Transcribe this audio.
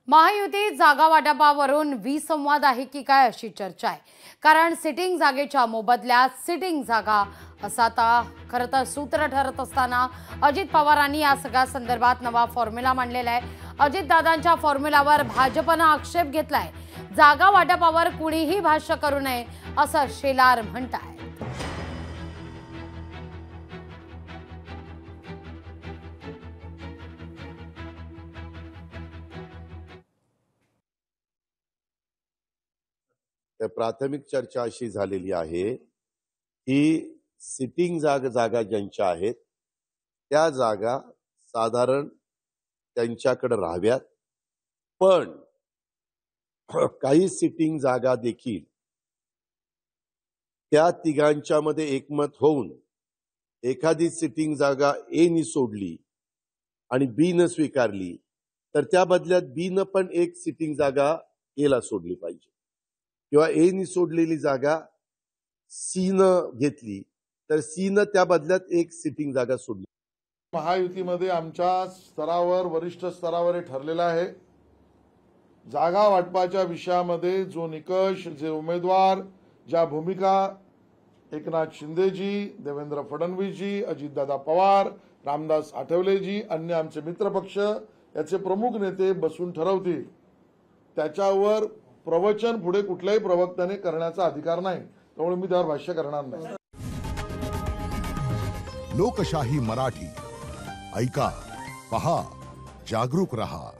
महायुती जागा वाटपावरून विसंवाद आहे की काय अशी चर्चा आहे। कारण सिटिंग जागेच्या मोबदल्यात सिटिंग जागा असा आता खरं तर सूत्र ठरत असताना अजित पवारांनी या सगळ्या संदर्भात नवा फॉर्म्युला मांडलेला आहे। अजितदादांच्या फॉर्म्युलावर भाजपनं आक्षेप घेतलाय। जागा वाटपावर कुणीही भाष्य करू नये असं शेलार म्हणताय। प्राथमिक चर्चा अशी झालेली आहे की सिटिंग जागा ज्यांच्या आहेत त्या जागा साधारण त्यांच्याकडे राहाव्यात, पण काही सिटिंग जागा देखील त्या तिघांच्या मध्ये एकमत होऊन एखादी सिटिंग जागा ए नी सोडली आणि बी न स्वीकारली तर त्या बदल्यात बी न पण एक सिटिंग जागा ए ला सोडली पाहिजे, किंवा ए नी सोडलेली जागा सी न घेतली तर सी न त्या बदल्यात एक सिटिंग जागा सोडली। महायुतीमध्ये आमच्या स्तरावर वरिष्ठ स्तरावर ठरलेलं आहे। जागा वाटपाच्या विषयामध्ये जो निकष, जे उमेदवार, ज्या भूमिका एकनाथ शिंदेजी, देवेंद्र फडणवीसजी, अजितदादा पवार, रामदास आठवलेजी, अन्य आमचे मित्रपक्ष याचे प्रमुख नेते बसून ठरवतील त्याच्यावर प्रवचन पुढे कुठल्याही प्रवक्त्याने करण्याचा अधिकार नाही, त्यामुळे मी त्यावर भाष्य करणार नाही। लोकशाही मराठी ऐका, पहा, जागरूक रहा।